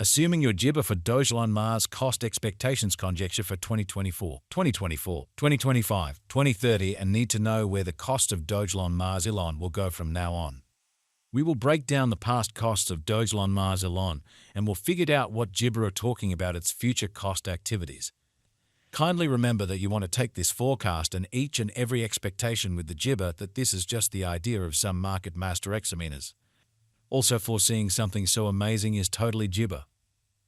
Assuming your gibber for Dogelon Mars cost expectations conjecture for 2024, 2025, 2030 and need to know where the cost of Dogelon Mars elon will go from now on. We will break down the past costs of Dogelon Mars elon and we'll figure out what gibber are talking about its future cost activities. Kindly remember that you want to take this forecast and each and every expectation with the gibber that this is just the idea of some market master examiners. Also, foreseeing something so amazing is totally gibber.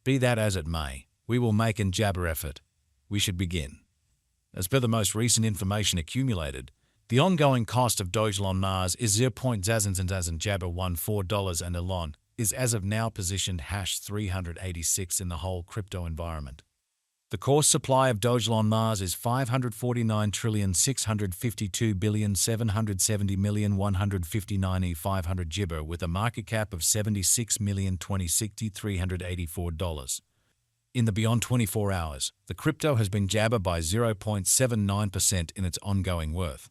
Be that as it may, we will make an jabber effort. We should begin. As per the most recent information accumulated, the ongoing cost of Dogelon Mars is 0.0014 jabber $14 and elon is as of now positioned #386 in the whole crypto environment. The course supply of Dogelon Mars is 549,652,770,159,500 gibber with a market cap of $76,020,384. In the beyond 24 hours, the crypto has been jabber by 0.79% in its ongoing worth.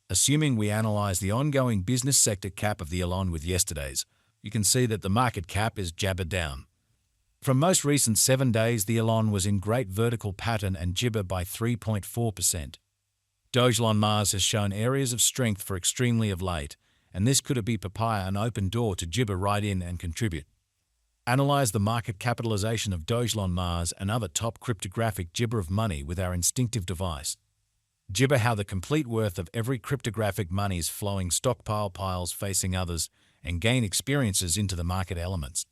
Assuming we analyze the ongoing business sector cap of the elon with yesterday's, you can see that the market cap is jabber down. From most recent 7 days, the elon was in great vertical pattern and gibber by 3.4%. Dogelon Mars has shown areas of strength for extremely of late, and this could be papaya an open door to gibber right in and contribute. Analyze the market capitalization of Dogelon Mars and other top cryptographic gibber of money with our instinctive device. Gibber how the complete worth of every cryptographic money's flowing stockpile piles facing others and gain experiences into the market elements.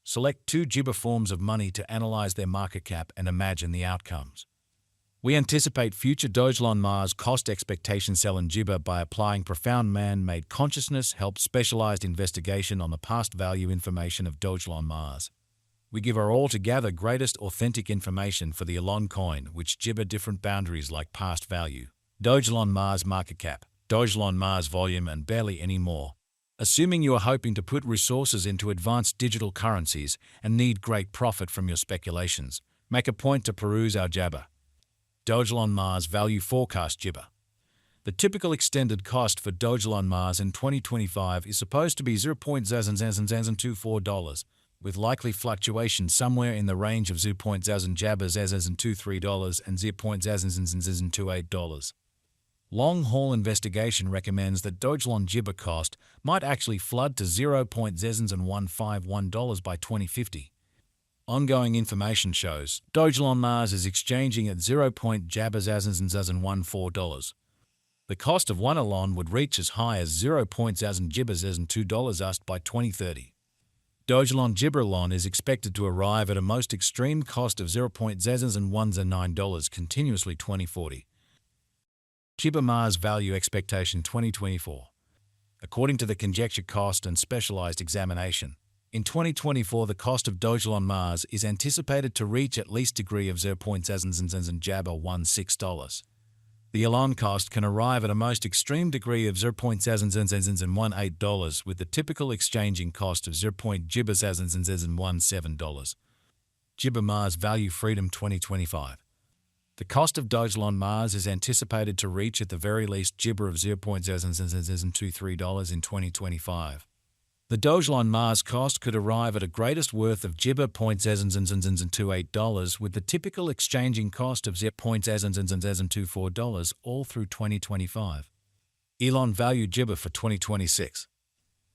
Select 2 gibber forms of money to analyze their market cap and imagine the outcomes. We anticipate future Dogelon Mars cost expectation sell and gibber by applying profound man-made consciousness help specialized investigation on the past value information of Dogelon Mars. We give our altogether greatest authentic information for the elon coin which gibber different boundaries like past value, Dogelon Mars market cap, Dogelon Mars volume and barely any more. Assuming you are hoping to put resources into advanced digital currencies and need great profit from your speculations, make a point to peruse our jabber. Dogelon Mars value forecast gibber. The typical extended cost for Dogelon Mars in 2025 is supposed to be $0.0024, with likely fluctuation somewhere in the range of $0.00 jabbers as $23 and $0.0028. Long-haul investigation recommends that Dogelon gibber cost might actually flood to $0.0151 by 2050. Ongoing information shows Dogelon Mars is exchanging at $0.14. The cost of one elon would reach as high as $0.0002 by 2030. Dogelon gibber elon is expected to arrive at a most extreme cost of $0.009 continuously 2040. Gibber Mars value expectation 2024. According to the conjecture cost and specialized examination, in 2024 the cost of Dogelon Mars is anticipated to reach at least degree of $0.00 jabber $16. The elon cost can arrive at a most extreme degree of $0.0018 with the typical exchanging cost of $0.0017. Gibber Mars value freedom 2025. The cost of Dogelon Mars is anticipated to reach at the very least gibber of $0.0023 in 2025. The Dogelon Mars cost could arrive at a greatest worth of gibber $0.0028 with the typical exchanging cost of $0.0024 all through 2025. Elon value gibber for 2026.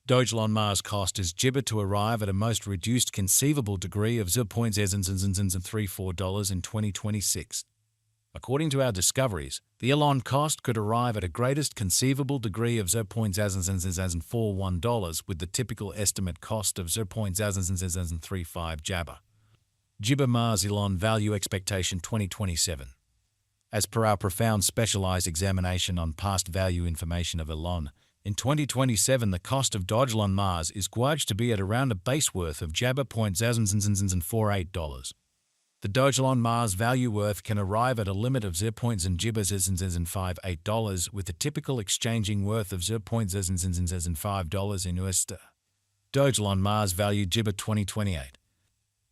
Dogelon Mars cost is gibber to arrive at a most reduced conceivable degree of $0.0034 in 2026. According to our discoveries, the elon cost could arrive at a greatest conceivable degree of $0.0041 with the typical estimate cost of $0.0035 jabber. Gibber Mars elon value expectation 2027. As per our profound specialized examination on past value information of elon, in 2027 the cost of Dogelon Mars is gauged to be at around a base worth of jabber $0.0048. The Dogelon Mars value worth can arrive at a limit of $0.0058 with a typical exchanging worth of $0.0005 in USD. Dogelon Mars value gibber 2028.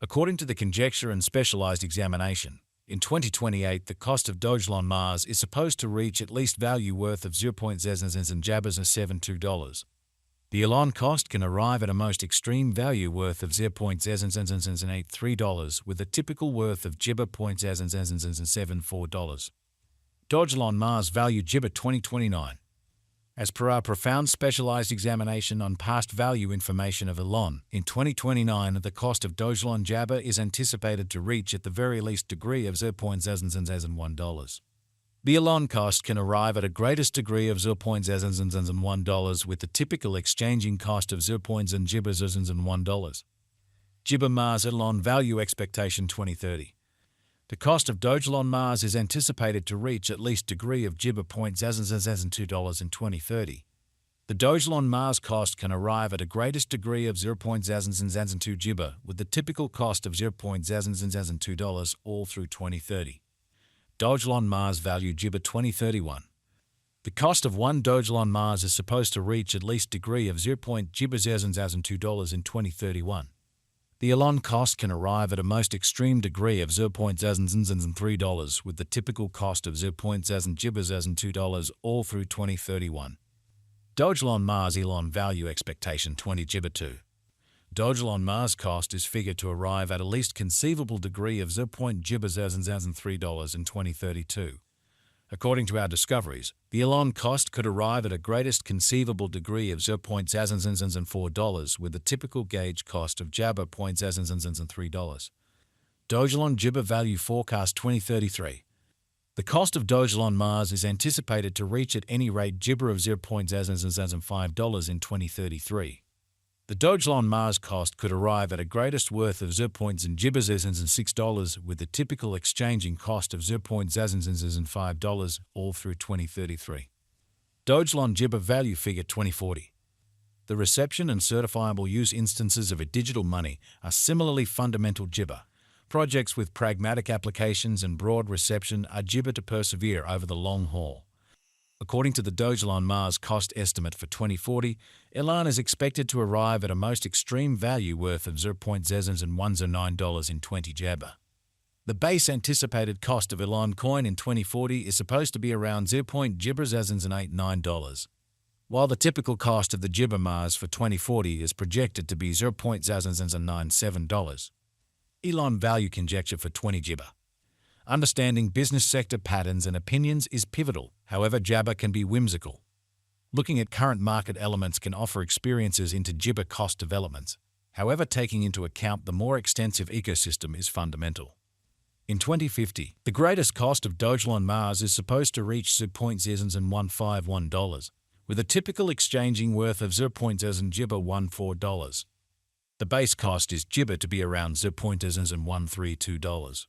According to the conjecture and specialized examination, in 2028 the cost of Dogelon Mars is supposed to reach at least value worth of $0.00 jabbers $72. The elon cost can arrive at a most extreme value worth of $0.083 with a typical worth of $0.074. Dogelon Mars value Gibber 2029. As per our profound specialized examination on past value information of elon, in 2029 the cost of Dogelon Jabber is anticipated to reach at the very least degree of $0.001. The elon cost can arrive at a greatest degree of $0.001 with the typical exchanging cost of $0.001. Gibber Mars elon value expectation 2030. The cost of Dogelon Mars is anticipated to reach at least degree of Gibber $0.002 in 2030. The Dogelon Mars cost can arrive at a greatest degree of $0.002 Gibber with the typical cost of $0.002 all through 2030. Dogelon Mars value Gibber 2031. The cost of one Dogelon Mars is supposed to reach at least degree of $0.002 in 2031. The elon cost can arrive at a most extreme degree of $0.003 with the typical cost of $0.002 all through 2031. Dogelon Mars elon value expectation 20 Gibber 2. Dogelon Mars cost is figured to arrive at a least conceivable degree of $0.003 in 2032. According to our discoveries, the elon cost could arrive at a greatest conceivable degree of $0.004 with the typical gauge cost of Jabber $0.003. Dogelon Gibber value forecast 2033. The cost of Dogelon Mars is anticipated to reach at any rate Gibber of $0.005 in 2033. The Dogelon Mars cost could arrive at a greatest worth of $0.006 with the typical exchanging cost of $0.005 all through 2033. Dogelon Gibber value figure 2040. The reception and certifiable use instances of a digital money are similarly fundamental Gibber. Projects with pragmatic applications and broad reception are Gibber to persevere over the long haul. According to the Dogelon Mars cost estimate for 2040, elon is expected to arrive at a most extreme value worth of $0.00109 in 20 Jabber. The base anticipated cost of elon coin in 2040 is supposed to be around $0.089, while the typical cost of the Gibber Mars for 2040 is projected to be $0.097. Elon value conjecture for 20 Gibber. Understanding business sector patterns and opinions is pivotal, however Jabber can be whimsical. Looking at current market elements can offer experiences into Gibber cost developments, however taking into account the more extensive ecosystem is fundamental. In 2050, the greatest cost of Dogelon Mars is supposed to reach $0.00151, with a typical exchanging worth of $0.014. The base cost is Gibber to be around $0.00132.